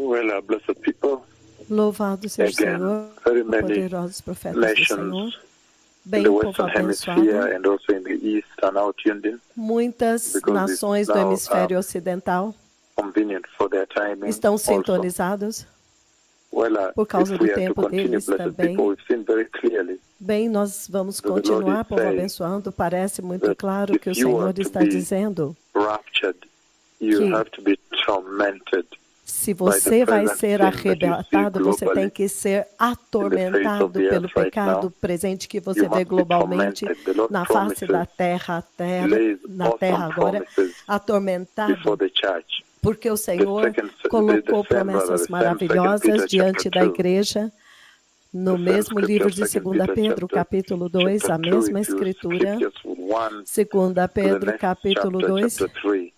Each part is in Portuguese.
Well, blessed people, Louvado seja o again, Senhor, very many poderosos profetas do Senhor. nations in Bem, the povo Western abençoado. Hemisphere and also in the East are now tuned in Muitas because it's nações do now hemisfério ocidental convenient for their timing estão also. sintonizados Well, por causa if do we are to tempo continue, deles blessed também. people, we've seen very clearly Bem, nós vamos the Lord continuar, is povo saying abençoado. Parece muito that claro que o if you are Senhor to está be dizendo raptured, you que have to be tormented se by the você vai present ser sin that you see arrebatado, você tem globally que ser in the face of atormentado the pelo earth right pecado now. presente que You você vê must be globalmente tormented. The Lord na face da promises, lays na terra awesome agora, promises before atormentado, the church. porque o The Senhor colocou promessas same maravilhosas Peter diante chapter da 2. igreja. No The same mesmo livro de scripture, 2 2 Pedro, capítulo 2, chapter a 2, mesma if you skip escritura, just 1 2 to the Pedro, next capítulo chapter, 2. chapter 3,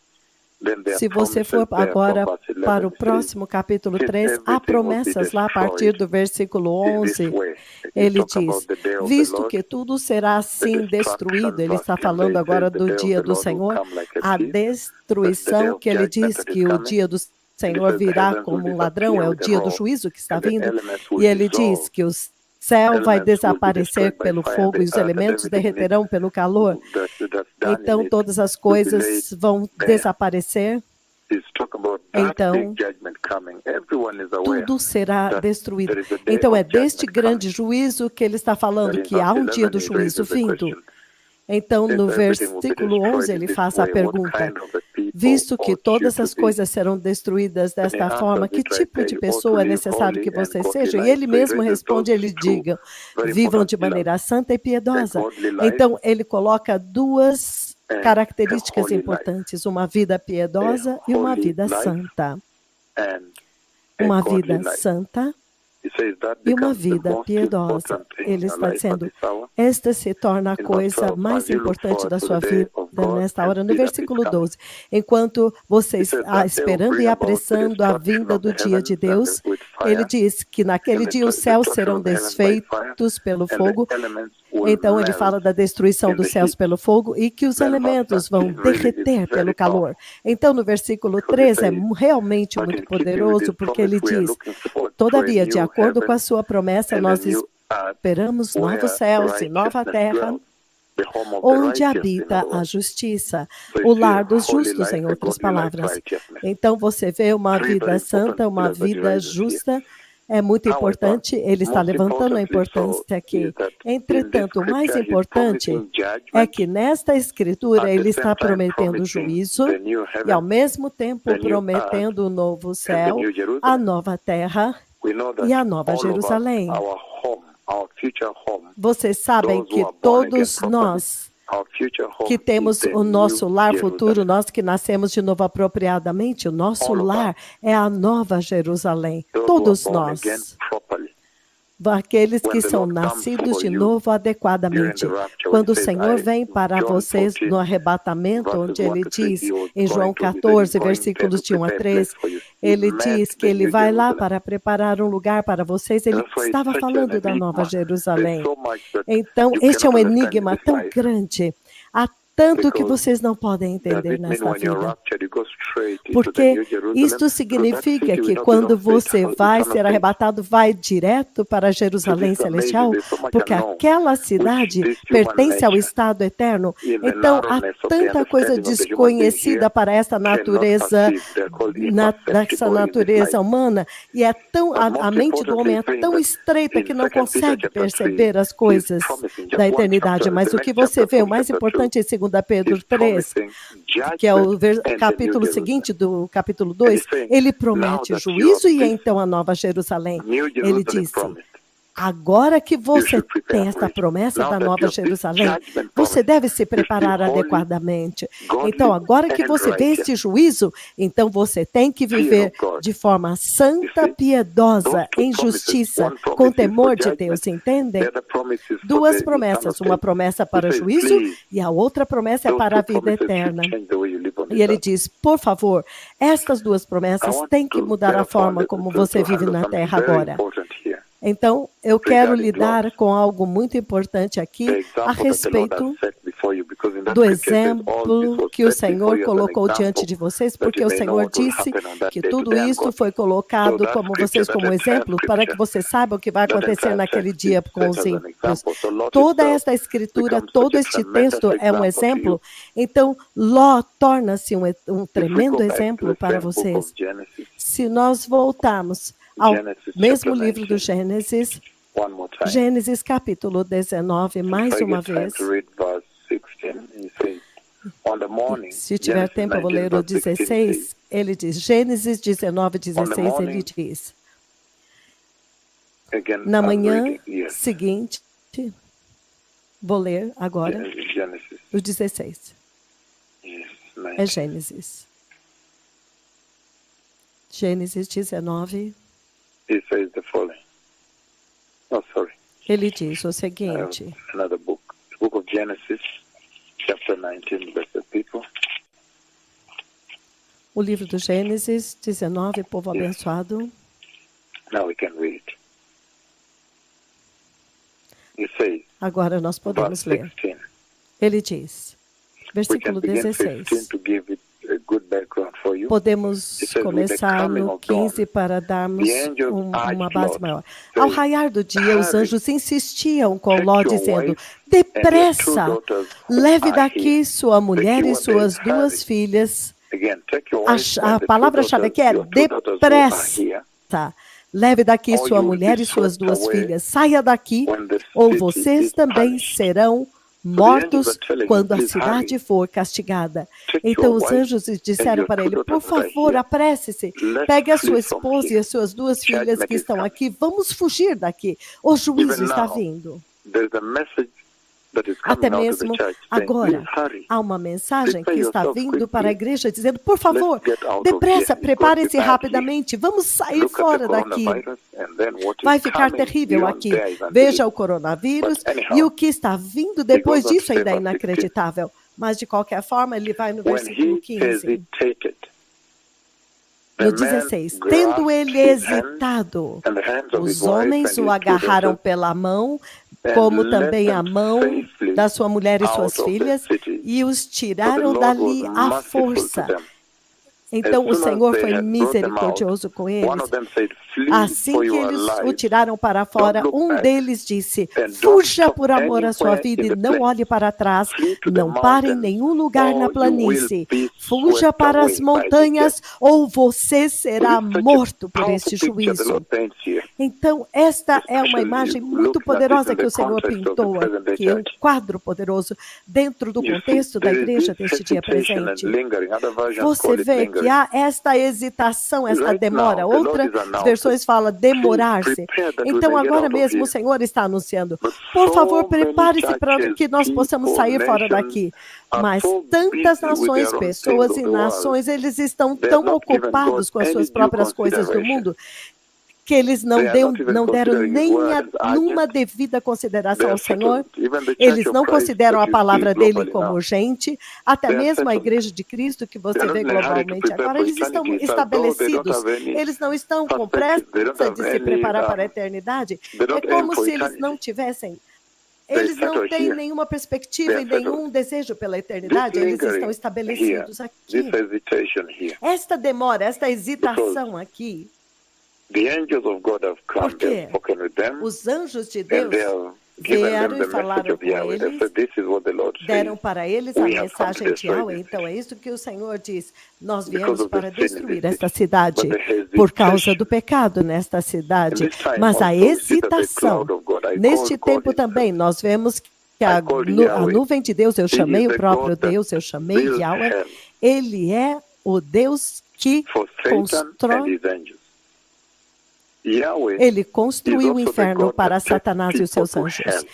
then there are Se você for promises there agora from verse 11. para o It says, próximo capítulo since 3, há everything will be promessas lá a partir destroyed do versículo in this 11. way. He's Ele talking diz, about the day of the visto Lord. que tudo será The assim destruído, destruction, ele verse está 10 falando there, it agora says the do day of dia the do Lord will Senhor, come like a a thief. That's the day destruição of que ele judgment diz that is que o coming. dia do And he Senhor says the virá heavens will como um ladrão, disappear é o with a dia do roar, juízo que está and the vindo, elements will e ele diz dissolve. que o céu vai Elements will be desaparecer destroyed by pelo fire, and fogo the e os earth and elementos everything in it derreterão pelo calor. that's done in Então it todas as will be laid coisas vão bare. desaparecer. He's talking about that Então, big judgment coming. Everyone is aware tudo será that destruído. there is a day Então, é of deste judgment grande coming. juízo que ele está falando, That in que há verse dia 11 do he juízo raises the vindo. question, Então, no since everything will be versículo 11, destroyed in ele this faz a way, what pergunta, kind of a people visto que ought you todas to as be? coisas serão destruídas When he desta forma, answers que it right tipo there, de you ought to pessoa é live necessário que holy and vocês godly sejam? E lives. ele So he mesmo raises responde, those ele two diga, very vivam important de pillars, maneira santa e the piedosa. godly life Então, ele coloca duas and a características holy life. importantes, uma vida A piedosa e uma holy vida life santa. and a Uma godly vida life. santa He says that e uma becomes the vida most piedosa. important thing in Ele your está life at dizendo, this hour. esta se torna a In verse coisa 12, mais as you look importante forward da to sua the day vida of God nesta and hora. No see that it's versículo coming. 12, enquanto He vocês says that day will esperando bring e about the apressando a destruction vinda of do the dia de heavens Deus, with ele fire, diz que naquele and dia os céus destruction serão of the heavens by fire, desfeitos pelo and the fogo. elements will Então ele melt fala da destruição in the dos céus heat. pelo fogo e que os Then verse elementos vão 13 really is derreter pelo very calor. powerful Então no versículo because he 13 é says, realmente but muito in keeping with poderoso, this porque promise, ele we are diz, looking forward to a todavia, de new acordo com a heaven sua promessa, and a nós new earth esperamos novos where céus e nova righteousness terra, dwells, the home of the onde righteous, in habita other a words. justiça, So you o see a lar dos holy justos, em life, a outras godly life, palavras. righteousness. Então você vê uma Three very vida santa, important uma pillars that he vida raises here. justa, é muito However, importante, ele está most levantando a importantly so importância is aqui. that in this Entretanto, o mais scripture he's importante promising é judgment, que nesta escritura at the ele same está time prometendo promising juízo the new e ao heaven, mesmo tempo the new earth, prometendo o novo and the céu, new a Jerusalem. nova terra We know e that a nova all of us, Jerusalém. our home, our future home, Vocês sabem those who que are born again todos properly, nós our future que home is temos the o new nosso lar Jerusalem. futuro, nós que nascemos de novo apropriadamente, o nosso All of us, lar é a nova Jerusalém. those who are Todos born again nós, properly. aqueles When que the são Lord comes nascidos for de you novo during adequadamente. the rapture, when Quando he o says, Senhor vem para John vocês 14, no arrebatamento, verses onde 1 ele to 3, diz, he was em João going to, he said, he's 14, going there versículos to de 1 a prepare a place 3, for you. He ele met diz que the ele new vai lá Jerusalem. para preparar um lugar para vocês. Ele That's why it's estava such an falando da Nova enigma. There's Jerusalém. so much that Então, you este é cannot um understand in enigma this tão life. grande. Há tanto que Because vocês não podem does entender it mean nesta when you're vida. raptured, you go straight into the Porque new Jerusalem? isto Because that significa city will que not quando belong to the você vai eternal ser state. arrebatado, vai direto para So this Jerusalém is amazing. Celestial, There's so much porque unknown, aquela which cidade this human pertence ao nature, estado eterno. in the Então, há narrowness of the tanta coisa understanding of the human being here, desconhecida para esta cannot natureza, perceive. They're called dessa imperceptible in this natureza life. humana, e é tão, But a most mente do homem é importantly, tão that estreita in que não 2 Peter consegue chapter 3, perceber as he's coisas promising da just one eternidade. chapter. Mas The o que next você chapter vê, o from mais chapter 2, importante em 2 Pedro he's 3, promising que é judgment o and the new capítulo Jerusalem. seguinte do capítulo And 2, he's saying, ele now promete that you juízo have e this então a nova Jerusalém. new Ele Jerusalem disse, promised, agora que you você should prepare tem for esta it. promessa Now da that you nova have this Jerusalém, judgment você promised, deve se you should be preparar holy, adequadamente. godly, Então, agora que and você vê righteous. este juízo, então você tem que Fear viver of God. de forma You santa, see, those piedosa, two em promises, justiça, one promise com is for temor de judgment, Deus, the entendem? other promise is for Duas the eternal promessas, uma state. promessa He para says, juízo please, e a outra promessa é those para a two vida promises should eterna. change the way you live on E this ele earth. diz, por favor, estas duas I promessas want têm que to mudar a therefore forma como você vive handle na something Terra very agora. important here Então, eu quero regarding lidar loss. com algo muito importante The aqui a example that the Lord has respeito set before you, because in that do scripture, it says, "All this exemplo was que o set before Senhor you as an colocou example, diante de vocês, that porque you o may know Senhor what will disse happen on that que day to tudo the isso ungodly." foi colocado So that como scripture, vocês that como entire exemplo, para que scripture, você saiba o que vai that acontecer entire naquele text dia is com set os as an ímpios. example. So Lot Toda itself esta escritura, becomes such todo a este tremendous texto é um example to you. exemplo. Então, Ló torna-se um If we tremendo go back to exemplo the para same book vocês. of Genesis, Se nós voltarmos ao Genesis mesmo chapter livro do 19, Gênesis, one more time. Gênesis capítulo 19, If mais I uma get time vez. to read verse 16, he says, on the morning, Se tiver Genesis tempo, eu vou 19, ler o verse 16 says, 16. Ele diz, Gênesis 19, 16, ele morning, diz, again, na I'm manhã reading, yes, seguinte, vou ler agora Genesis, o 16. yes, É 19. Gênesis. Gênesis 19, He says the following. Oh, sorry, ele diz o I have seguinte, another book. The book of Genesis, chapter 19, blessed people. o livro do Gênesis 19, povo abençoado. Now we can read. He says, Agora nós podemos verse ler. 16. Ele diz, We can versículo begin 16. 15 to give it a good background for you. Podemos It says, with the começar coming no of dawn, 15 para darmos the angels uma urged base Lot, maior. saying, Ao raiar do dia, os "Hurry, anjos insistiam com take Ló, your dizendo, wife and your two depressa, daughters who leve are daqui here." sua mulher e keyword there is suas duas hurry. filhas. Again, take your A, wife a and the two palavra-chave daughters, aqui é your two daughters who are depressa. here, Leve daqui or sua you will mulher be e suas swept duas away filhas. Saia daqui, when the ou city vocês is também punished. serão So the angels mortos are telling him, quando a "Please cidade hurry. for castigada." Take Então your os wife anjos and disseram your para two ele, por daughters that are favor, here. apresse-se, Let's pegue a sua flee from esposa e here. as suas duas filhas Judgment que is estão coming." aqui. Vamos fugir daqui. O juízo Even está now, vindo. There's a message that is Até coming out of the mesmo church saying, agora, "Please hurry. há uma mensagem Prepare que está yourselves vindo para a quickly. igreja dizendo, por favor, Let's get out of depressa, here. It's going to be preparem-se bad here. rapidamente, vamos sair Look at the fora daqui. coronavirus and then what Vai is ficar coming terrível beyond aqui. there is Veja o unbelievable." coronavírus But anyhow, e o que está vindo he depois goes on to disso say, ainda é verse 16, inacreditável. Mas, de qualquer forma, ele vai no when versículo he 15. hesitated, the No man 16, grasped tendo ele his hand hesitado, and the hands of his os wife homens and o his two agarraram daughters pela mão, and como led também a them mão safely da sua mulher e suas out of the filhas, city. e os For the tiraram Lord was dali à merciful to força. them. Então o As soon as Senhor they foi had brought them out, misericordioso com one eles. of them said, "Flee Assim for que your eles o lives. tiraram para fora, Don't look um back deles disse, and don't fuja stop por amor à sua anywhere vida in e the não plain. olhe para trás, Flee to the não pare em mountains, nenhum lugar na or you will planície. be Fuja swept para as away by this montanhas death." ou você So será this is such morto a por powerful este picture the juízo. Lord paints here, Então, esta é uma especially imagem muito looking at this poderosa in que the o Senhor context of the pintou present day aqui, um church. quadro poderoso dentro do You see, contexto da there is igreja this deste dia hesitation and presente. lingering. Other versions Você call it vê que lingering. há esta hesitação, esta Right demora. now, the Lord Outras is announcing, versões falam "Please demorar-se. prepare that we Então, may get agora out of mesmo o here." Senhor está anunciando, But por favor, so many prepare-se para churches, que nós possamos people, sair fora nations daqui. are Mas so tantas busy with nações, their own things pessoas of e the world, nações, eles estão they have tão not given God ocupados com as any suas due próprias coisas do consideration. mundo que eles They are not even não deram considering His nem word as nenhuma urgent. devida They consideração are ao Senhor. settled. Even the Church Eles of não Christ consideram that a you see palavra dele globally como now, urgente, até they are mesmo a settled. igreja de Cristo que They você are not vê in a hurry to globalmente. prepare Agora for eles estão eternity. It's as though they don't estabelecidos, have any eles não estão com perspective. They don't pressa have de se any, preparar para a eternidade. they É don't aim como for se eles não eternity. tivessem. They Eles não settle têm here. nenhuma They perspectiva are e settled. nenhum desejo pela This eternidade, eles estão lingering here, estabelecidos this aqui. hesitation here, Esta demora, esta because hesitação aqui, the angels of God have come, they have porque spoken with them, os anjos de and Deus they have given them vieram the e message falaram of com Yahweh. They eles, said, "This is what the Lord deram says. para eles a We have come to mensagem de destroy Yahweh. this Então é isso que o Senhor diz. Nós because viemos of the para sin in this destruir city." esta cidade But the por causa hesitation, do pecado nesta in cidade. this time Mas a also, we see that the hesitação, cloud of God, I neste called God tempo também, himself. nós vemos que I called a Yahweh. nuvem de Deus, eu He chamei is o the próprio God that Deus, eu chamei builds Yahweh. hell Ele é o Deus que for Satan and constrói. his angels. Yahweh Ele is construiu o also the inferno God para that takes Satanás e os people seus to anjos. hell.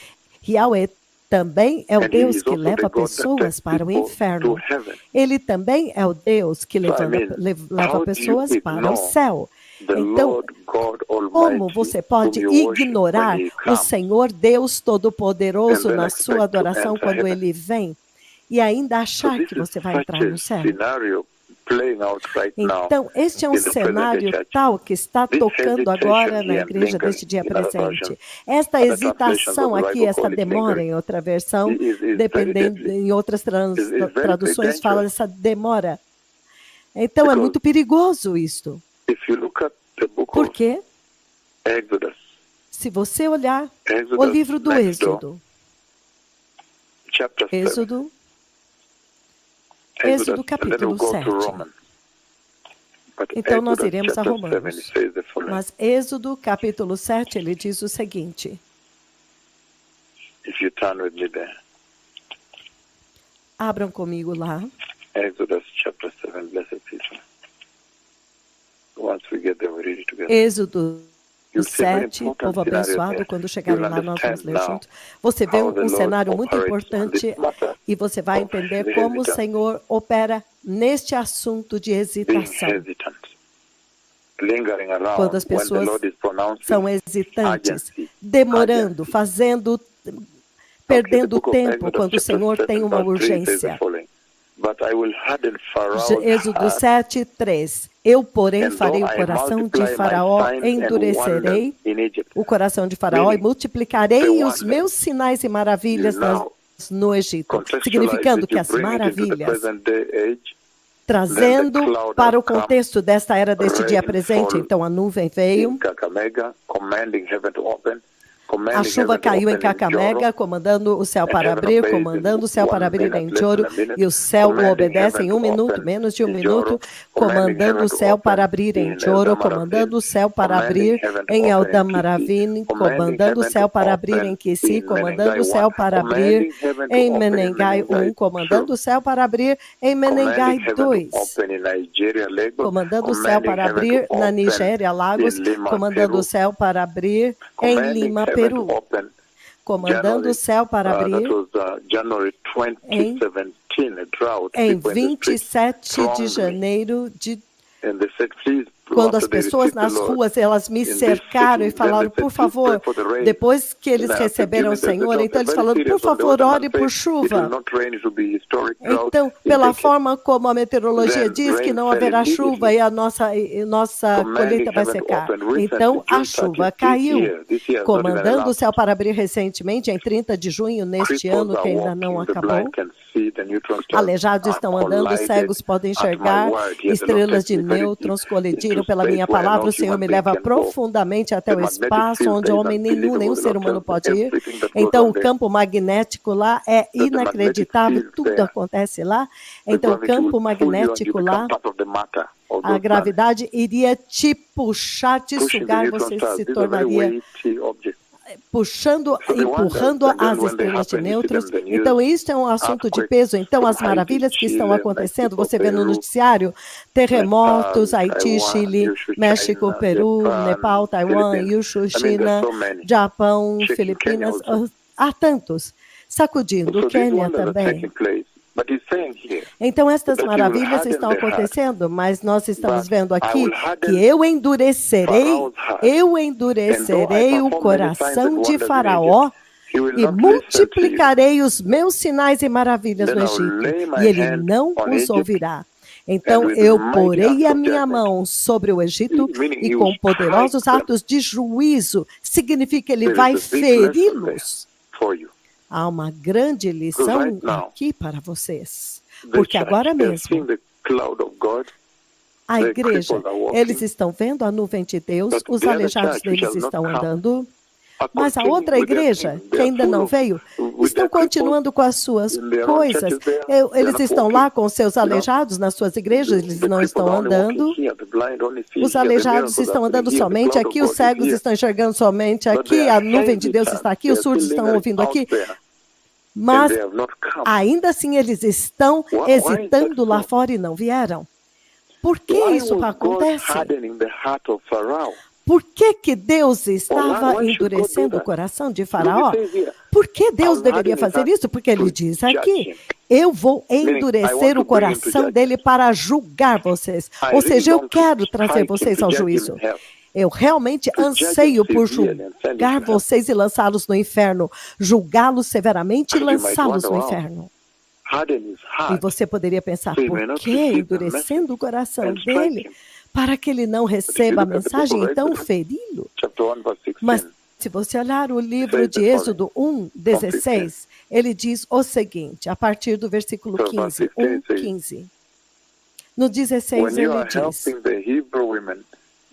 Yahweh também é o And he Deus is que also the leva God that pessoas takes para o people to inferno. heaven. Ele também é o Deus que So, I mean, leva how do you pessoas para o ignore céu. the Então, Lord God como Almighty, você whom pode you worship ignorar when he o comes, Senhor Deus and Todo-Poderoso then na expect sua to adoração enter quando heaven? Ele vem e ainda So achar this que is você vai such entrar a no céu? scenario playing out right now Então, este é um in the present day cenário church. tal que está This tocando hesitation agora na here igreja lingering deste dia in other presente. versions. Esta Other translations hesitação of the aqui, Bible esta call it demora lingering. em outra versão, Is very dependendo deadly. em outras Is very traduções fala dangerous. dessa demora. Então, é Because muito perigoso isto. if you look at the book Por of quê? Exodus, Se você olhar o Exodus livro do next door, Êxodo, chapter 7, Êxodo Exodus, and then capítulo we'll go 7. to Romans. But Então, nós Exodus iremos a chapter 7, Romanos. it says the following. Mas Êxodo capítulo 7, ele diz o seguinte. If you turn with me there. Abram comigo lá. Exodus chapter 7, blessed people. Once we get there, we read it together. Êxodo You'll see a very 7, important povo scenario abençoado, there. quando chegarem You'll lá nós vamos understand ler now junto. Você vê how the um Lord cenário muito operates on importante this matter e você vai of entender como o hesitance. Senhor opera neste assunto de Being hesitação. hesitant, lingering Quando around as when the pessoas Lord is pronouncing são hesitantes, urgency, demorando, urgency. fazendo, Okay, the perdendo book of tempo Exodus quando o chapter Senhor 7, tem uma verse 3 says the urgência. following. But I will harden Pharaoh's Êxodo heart, 7, 3. Eu, porém, and farei though o I coração de multiply my Faraó, signs and endurecerei wonders in Egypt. o coração de Faraó e Meaning, multiplicarei the os wonders. meus sinais e You maravilhas now no Egito. contextualize Significando it, que you as bring it into the maravilhas, present day age, trazendo then the cloud para o has come, contexto desta era, deste dia rain presente. fall Então a nuvem in veio, Kakamega, commanding heaven to open, a commanding chuva heaven to caiu em open in Joro, Cacamega, comandando o céu and para heaven abrir, obeys in comandando o céu para 1 abrir minute, em less Joro, than a minute, e o céu o commanding obedece heaven em to 1 minuto, open menos de 1 in minuto, Joro, commanding comandando heaven o to céu para open abrir em in Joro, Eldamaravine, comandando o céu para commanding abrir heaven to em open in Eldamaravine, Kisi, commanding comandando o heaven céu to para abrir em open Kisi, in comandando Menengai o céu 1, para abrir commanding heaven to em open in Menengai 1, Menengai 2, comandando o céu para abrir em commanding Menengai heaven to 2. open in Nigeria, Lagos, Comandando o céu commanding para heaven to abrir na open Nigéria, Lagos, in Lima, comandando o Peru, céu para abrir em commanding Lima, heaven to Peru, open comandando o January, céu para that abrir was January em 2017, a drought, em people in the streets 27 de thronged me, janeiro de and they said, please, quando as after they pessoas received the nas Lord ruas, elas me in this cercaram e city, then they falaram, said, por please pray favor, for the rain. depois que eles Now, receberam o forgive me, Senhor, the então eles very falaram, por serious one. The favor, old man ore por said, it will chuva. not rain, it will be historic drought. Então, You pela take it. forma como a meteorologia Then diz que rain não fell haverá immediately, chuva e a nossa commanding colheita vai heaven to secar. open. Recently, Então, a June chuva 30th, caiu, this year has not even comandando o elapsed. céu para abrir recentemente, em 30 de junho, neste Cripples ano, que are ainda não walking, the acabou. blind can see, the neutron stars Aleijados are estão andando, collided cegos podem at my enxergar, word. Yes, the Lord estrelas takes de me very deep nêutrons into colidiram pela space minha where palavra. no O Senhor human me being leva can go. profundamente até The o magnetic espaço, field onde there is homem nenhum, unbelievable. nenhum The ser Lord humano tells me pode ir. everything that goes Então, on o there. campo magnético lá é That the magnetic inacreditável, field tudo there, acontece lá. the Então, o gravity will campo pull you and you magnético become lá, part of the matter of a those planets. gravidade iria te puxar, te Pushing the sugar, neutron você stars. se These are very tornaria weighty objects. puxando, So they wonder, empurrando and then as when they estrelas de happen, you see them nêutrons. in the news, Então, isto é um assunto de earthquakes peso. Então, from as Haiti, maravilhas que estão Chile, acontecendo, Mexico, você vê no Peru, noticiário, terremotos, Nepal, Haiti, Taiwan, Chile, Yushu, México, China, Peru, Japan, Nepal, Taiwan, Philippines. Yushu, I mean, there's China, so many. Japão, Shaking Kenya Filipinas, also. há tantos. Sacudindo So these Quênia wonders are também. taking place. But he's saying here Então, estas that he will maravilhas harden estão the heart. acontecendo, mas nós estamos But vendo I aqui will que harden eu endurecerei, Pharaoh's heart. eu And though I endurecerei o perform many signs and coração de wonders in Egypt, Faraó he will e not listen to you. multiplicarei os meus sinais e maravilhas Then no I will Egito, lay my e ele hand não on os Egypt, ouvirá. and Então with eu mighty porei acts a of minha judgment, mão sobre o Egito meaning e he will com strike poderosos them. atos de juízo. Significa que ele There vai is a big lesson there feri-los. for you. Há uma grande lição Right now, aqui para vocês. the Porque church, agora they're seeing mesmo, the cloud of God. a The igreja, cripples are walking. eles estão vendo a nuvem de Deus, But os the other aleijados church, which deles has not estão come, andando, are mas a continuing outra with their igreja, thing. que They are ainda full não of, veio, with estão their cripples continuando com as suas in their own coisas. churches there. They're Eles not estão walking. lá com seus You know, aleijados nas suas igrejas, eles the não cripples estão are only walking andando. here. The blind only see Os here. The aleijados miracles are estão andando happening here. The somente cloud of aqui, os God is cegos here. estão enxergando somente But they aqui, are a nuvem de Deus hesitant. está aqui, They os are still surdos estão lingering ouvindo out aqui, there, and mas they have not come. ainda assim eles estão Why is that hesitando lá so? fora e não vieram. Por que Why isso was God acontece? hardening the heart of Pharaoh? Por que que Deus Why estava should God do endurecendo o that? coração de Look, Faraó? it says here, Por que I Deus will deveria harden his fazer heart isso? Porque ele to diz judge aqui, him. eu vou Meaning, I want endurecer to o bring him to coração judgment. dele para julgar vocês. I Ou really seja, eu long to quero trazer strike him, vocês to ao judge him juízo. in hell, Eu realmente to judge him anseio por severely and send him julgar to hell. vocês e lançá-los no inferno. Julgá-los severamente e And you might lançá-los wonder, no wow, inferno. harden his E heart você poderia pensar, so he por may not que receive the endurecendo o coração and strike dele, him. para que ele não receba a look at the book mensagem, of então Exodus, feri-lo? Chapter 1, verse 16. Mas se você olhar o livro Says de the Êxodo 1, 16, ele diz o seguinte, a partir do versículo So, verse 15, 16 1, says, 15. No 16 when you ele are diz, helping the Hebrew women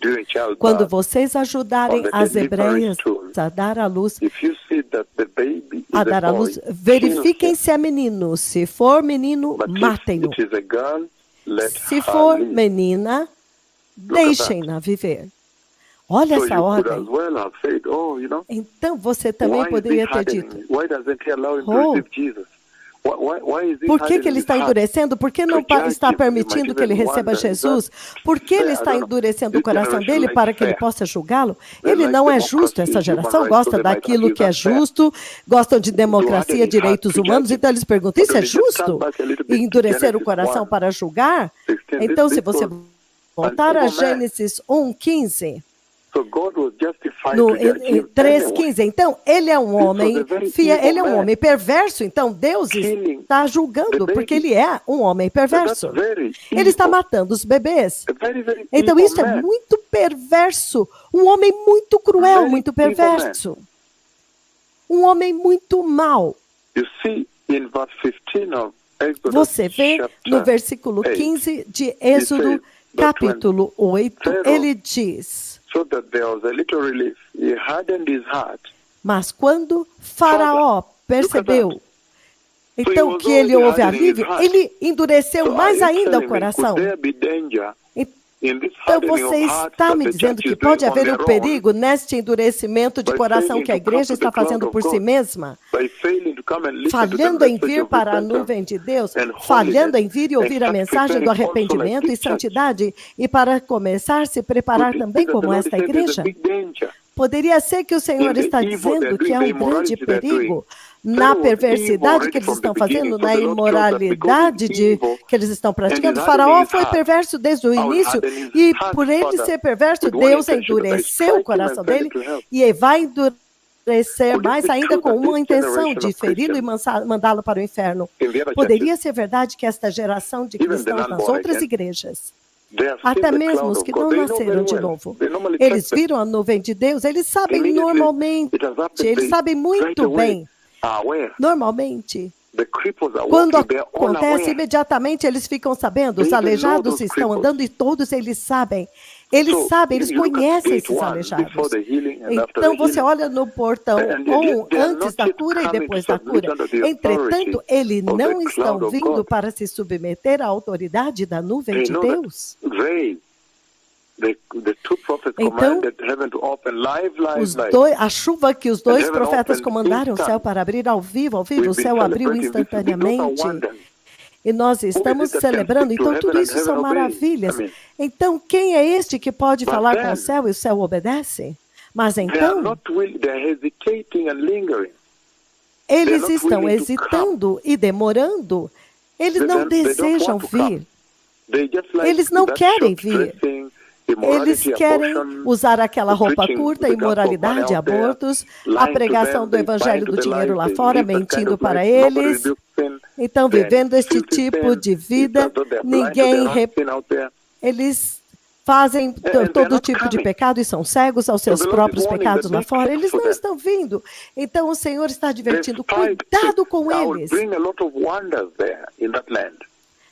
during quando childbirth, vocês ajudarem on the as delivery hebreias stool, a dar à luz, if you see that the baby is a dar a à boy, luz, kill verifiquem him. se é menino. Se for menino, But matem-no. if it is a girl, let Se her for live. menina, deixem-na viver. Olha So essa you could ordem. as well have said, oh, you know, Então você também why is he poderia ter hardening dito, me? Why doesn't he allow him to Oh, receive Jesus? Why is he por que hardening ele his está heart? endurecendo? Por que não To judge está him, you might permitindo que ele even receba wonder, is that Jesus? Por que ele fair? I está don't know. endurecendo o This coração generation dele likes para que ele fair. possa julgá-lo? They Ele like não é justo. democracy, Essa human geração rights, so gosta they might daquilo argue que é that's fair. justo, gostam de To democracia, harden his heart direitos to humanos, judge him. então eles perguntam, But isso when é you just justo? turn back a little E bit to endurecer o Genesis coração 1, para julgar? 16, Então, se this você was voltar an a evil man. Gênesis 1:15, So God was justified no to judge him 3:15, anyway. então ele é um was a homem very fiel, evil ele é um man. homem perverso, então Deus Killing está julgando, the porque baby. ele é um homem But that's perverso. very Ele está evil. matando os bebês. A very, very Então evil isso é man. muito perverso, um homem muito cruel, Very muito evil perverso. Um homem muito mau. You see in verse 15 of Exodus Você vê no chapter versículo 8, 15 de Êxodo, says that capítulo 8, Pharaoh- ele diz, so that there was a little relief. He hardened his heart. mas quando Faraó percebeu So então he was que ele already houve hardening his alívio, heart. ele endureceu So mais are you ainda o telling me, coração. could there be danger in this Então hardening você of heart está that me the dizendo church que is doing pode on haver their o own, perigo neste endurecimento de by coração failing que a to come igreja to está the cloud fazendo of por si God, mesma, by failing to come and listen to the falhando em message vir of para a repentance nuvem de Deus, and falhando holiness, em vir e and ouvir a start mensagem do preparing also like arrependimento this e church? santidade, e para começar se preparar Could it be também that the como Lord esta said there's a igreja? big danger Poderia ser que o Senhor in the está evil they're dizendo que doing, há the um grande immorality they're doing? perigo na Pharaoh was evil perversidade already que eles from the estão beginning. fazendo, So na the Lord shows that imoralidade because he's evil que eles estão and praticando. he's Faraó hardening his foi heart, perverso desde o I will início harden his e heart por ele further ser perverso, with one Deus intention that I endureceu strike o him and coração send him dele to hell. e vai endurecer Could it mais be ainda true com that uma this intenção generation de of feri-lo e Christians mandá-lo para o inferno? in the other churches, Poderia ser verdade que esta geração de even the cristãos nas non-born outras again, igrejas, they have até seen the mesmo cloud os of que God. não They know very nasceram de well. novo, They normally eles trust that. viram a nuvem de Deus, eles sabem Immediately normalmente, it has happened, eles they sabem right muito away bem, are aware. normalmente, The cripples are quando walking, they're all acontece, aware. imediatamente eles ficam sabendo, They os even know aleijados those estão cripples. andando e todos eles sabem. Eles So sabem, eles you look at conhecem gate esses 1 before alejados. the healing and after Então the você healing. olha no portão And yet they are antes not da yet cura e coming to depois da submit cura. under the Entretanto, authority eles of the não estão cloud of vindo God. para se submeter à autoridade da nuvem They de know Deus. that the two prophets Então, commanded heaven to open live. A chuva que os dois heaven profetas opened comandaram o céu instant. para abrir ao vivo, o We've céu been abriu celebrating this. Those are instantaneamente. wonders. E nós estamos that can celebrando, speak to então heaven tudo and isso heaven são obey? maravilhas. I mean, Então, quem é este que pode but falar then, com o céu e o céu obedece? Mas They are então, not willing, they are hesitating and lingering. eles not estão willing to hesitando e demorando. Eles They não don't- they don't desejam want to come. vir. They just like Eles não that querem short vir. dressing, Eles immorality, querem abortion, usar aquela roupa preaching curta, the gospel of imoralidade, money out there, abortos, lying a to pregação them, do they evangelho buy do into the dinheiro lies, lá they fora, live that kind mentindo of para life. Nobody eles. rebukes sin. Então, They're vivendo este filthy tipo sin. de It's vida, as though they're blind to ninguém their own sin out there. eles fazem they're todo not tipo de coming. pecado e são cegos aos seus the Lord próprios is warning pecados that lá be fora. careful Eles for não them. estão vindo. Então o Senhor está advertindo, Despite cuidado it, com I will eles. bring a lot of wonders there in that land.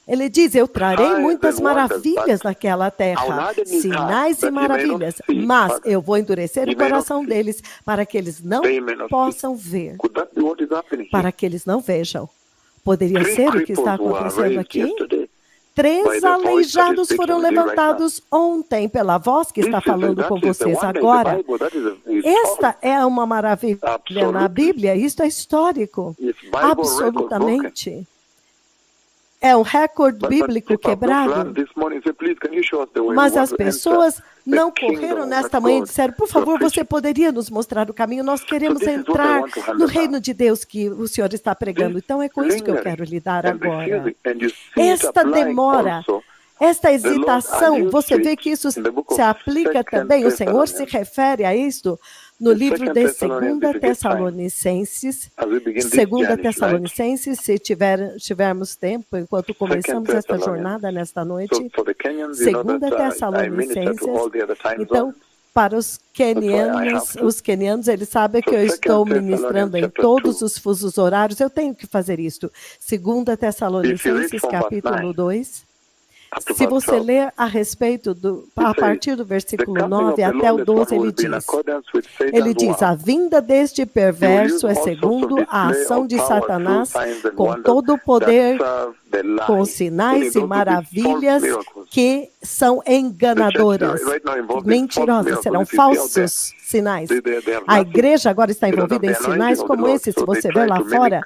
Ele diz, eu trarei Signs muitas and wonders, maravilhas but naquela I will terra, harden his heart, sinais that e he may not maravilhas, see, mas Father. eu vou endurecer He o may not coração see. deles para que eles não They may not possam ver, Could that be what is happening here? para que eles não vejam. Poderia Three ser o que cripples está were acontecendo raised aqui? yesterday. by 3 the voice that is aleijados speaking foram with you right levantados ontem pela voz que está falando com vocês agora. Esta é uma maravilha na Bíblia, isto é histórico, absolutamente. É um recorde bíblico quebrado. Mas as pessoas não correram nesta manhã e disseram, por favor, você poderia nos mostrar o caminho? Nós queremos entrar no reino de Deus que o Senhor está pregando. Então é com isso que eu quero lidar agora. Esta demora, esta hesitação, você vê que isso se aplica também, o Senhor se refere a isto no livro de 2 Tessalonicenses, 2 Tessalonicenses, se tivermos tempo, enquanto começamos esta jornada nesta noite, 2 Tessalonicenses, então, para os quenianos, eles sabem que eu estou ministrando em todos os fusos horários, eu tenho que fazer isto. 2 Tessalonicenses, capítulo 2. Se você ler a respeito a partir do versículo 9 até o 12, ele diz, a vinda deste perverso é segundo a ação de Satanás, com todo o poder, com sinais e maravilhas que são enganadoras, mentirosas, serão falsos sinais. A igreja agora está envolvida em sinais como esse, se você ver lá fora,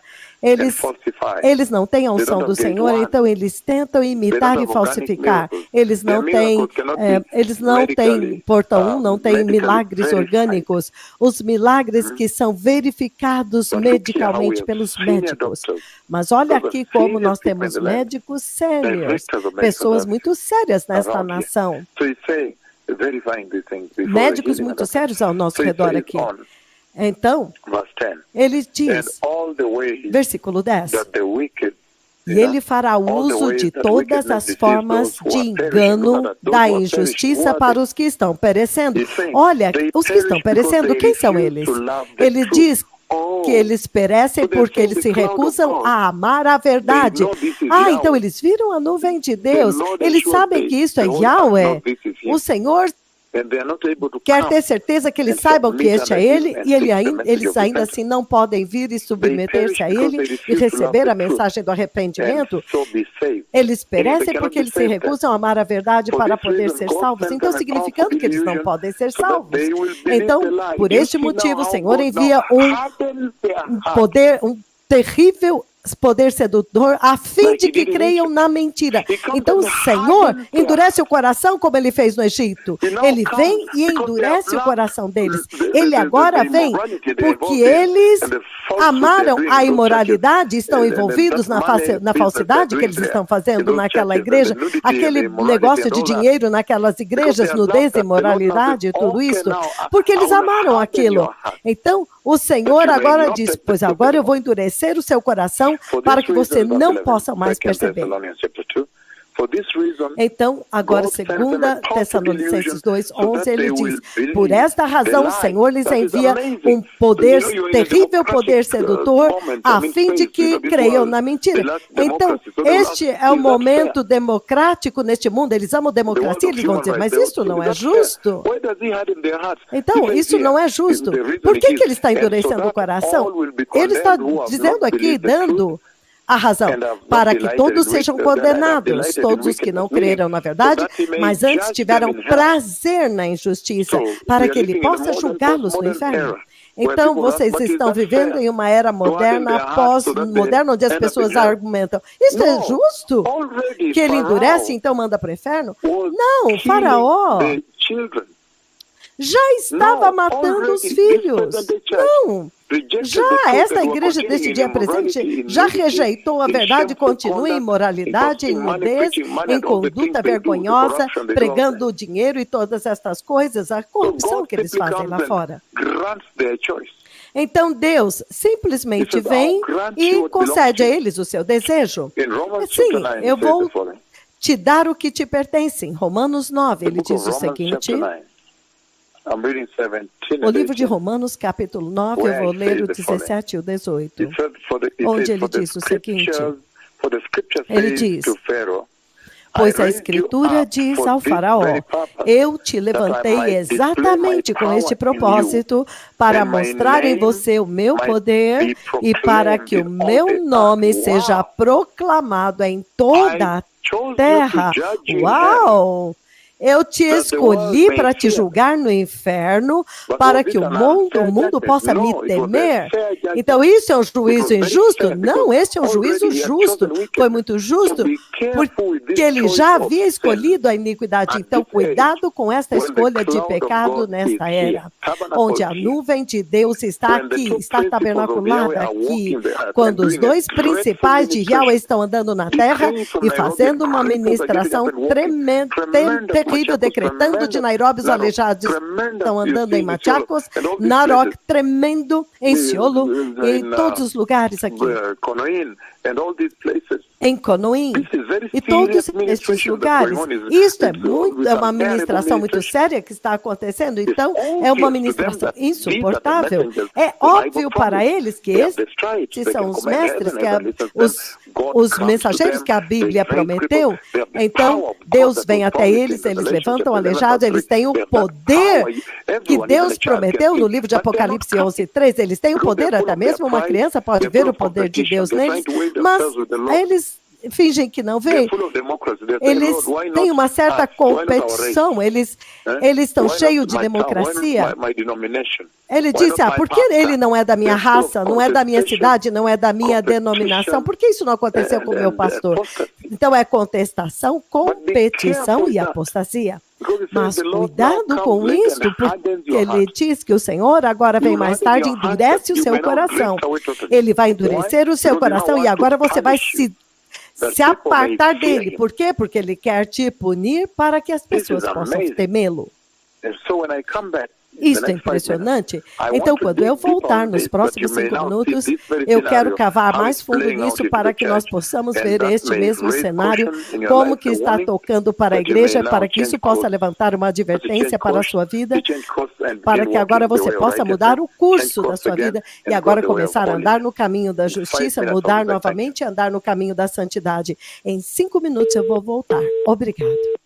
eles não têm a unção do Senhor, então eles tentam imitar e falsificar. Eles não têm portão 1, não têm milagres orgânicos. Os milagres que são verificados medicalmente pelos médicos. Mas olha aqui como nós temos médicos sérios, pessoas muito sérias nesta nação. Médicos muito sérios ao nosso redor aqui. Então, ele diz, versículo 10, e ele fará uso de todas as formas de engano da injustiça para os que estão perecendo. Olha, os que estão perecendo, quem são eles? Ele diz que eles perecem porque eles se recusam a amar a verdade. Então eles viram a nuvem de Deus. Eles sabem que isso é Yahweh. O Senhor quer ter certeza que eles saibam que este é Ele, e eles ainda assim não podem vir e submeter-se a Ele e receber a mensagem do arrependimento. Eles perecem porque eles se recusam a amar a verdade para poder ser salvos. Então, significando que eles não podem ser salvos. Então, por este motivo, o Senhor envia um terrível poder sedutor, a fim de que creiam na mentira. Então o Senhor endurece o coração como ele fez no Egito. Ele vem e endurece o coração deles. Ele agora vem porque eles amaram a imoralidade, estão envolvidos na falsidade que eles estão fazendo naquela igreja, aquele negócio de dinheiro naquelas igrejas, nudez, imoralidade, tudo isso, porque eles amaram aquilo. Então, o Senhor agora diz, pois agora eu vou endurecer o seu coração para que você não possa mais perceber. Então, agora, 2 Tessalonicenses 2:11, ele diz, por esta razão o Senhor lhes envia um terrível poder sedutor, a fim de que creiam na mentira. Então, este é o momento democrático neste mundo. Eles amam democracia, eles vão dizer, mas isso não é justo. Então, isso não é justo. Por que ele está endurecendo o coração? Ele está dizendo aqui, dando a razão, para que todos sejam condenados, todos os que não creram na verdade, mas antes tiveram prazer na injustiça, para que ele possa julgá-los no inferno. Então, vocês estão vivendo em uma era moderna, pós-moderna, onde as pessoas argumentam, isso é justo? Que ele endurece, então manda para o inferno? Não, o Faraó já estava matando os filhos. Não. Já esta igreja deste dia presente já rejeitou a verdade e continua em imoralidade, em nudez, em conduta vergonhosa, pregando o dinheiro e todas estas coisas, a corrupção que eles fazem lá fora. Então Deus simplesmente vem e concede a eles o seu desejo. Sim, eu vou te dar o que te pertence. Em Romanos 9, ele diz o seguinte... O livro de Romanos, capítulo 9, eu vou ler o 17 e o 18, onde ele diz o seguinte, ele diz, pois a Escritura diz ao Faraó, eu te levantei exatamente com este propósito, para mostrar em você o meu poder e para que o meu nome seja proclamado em toda a terra. Uau! Eu te escolhi para te julgar no inferno, para que o mundo possa me temer. Então, isso é um juízo injusto? Não, este é um juízo justo. Foi muito justo, porque ele já havia escolhido a iniquidade. Então, cuidado com esta escolha de pecado nesta era, onde a nuvem de Deus está aqui, está tabernaculada aqui, quando os dois principais de Yahweh estão andando na terra e fazendo uma ministração tremenda, terrível, decretando de Nairobi os aleijados estão andando em Machakos, Narok tremendo, em Siolo, em todos os lugares aqui. Em Conoim, e todos estes lugares. Isto é uma ministração muito séria que está acontecendo, então é uma ministração insuportável. É óbvio para eles que estes são os mestres, os mensageiros que a Bíblia prometeu. Então, Deus vem até eles, eles levantam aleijados, eles têm o poder que Deus prometeu no livro de Apocalipse 11:3. Eles têm o poder, até mesmo uma criança pode ver o poder de Deus neles, mas eles fingem que não veem. Eles têm uma certa competição, eles estão cheios de democracia. Ele disse, por que ele não é da minha raça, não é da minha cidade, não é da minha denominação? Por que isso não aconteceu com o meu pastor? Então é contestação, competição e apostasia. Mas cuidado com isto, porque ele diz que o Senhor agora vem mais tarde e endurece o seu coração. Ele vai endurecer o seu coração e agora você vai se apartar dele. Por quê? Porque ele quer te punir para que as pessoas possam temê-lo. Isto é impressionante. Então, quando eu voltar nos próximos 5 minutos, eu quero cavar mais fundo nisso para que nós possamos ver este mesmo cenário, como que está tocando para a igreja, para que isso possa levantar uma advertência para a sua vida, para que agora você possa mudar o curso da sua vida e agora começar a andar no caminho da justiça, mudar novamente e andar no caminho da santidade. Em 5 minutos eu vou voltar. Obrigado.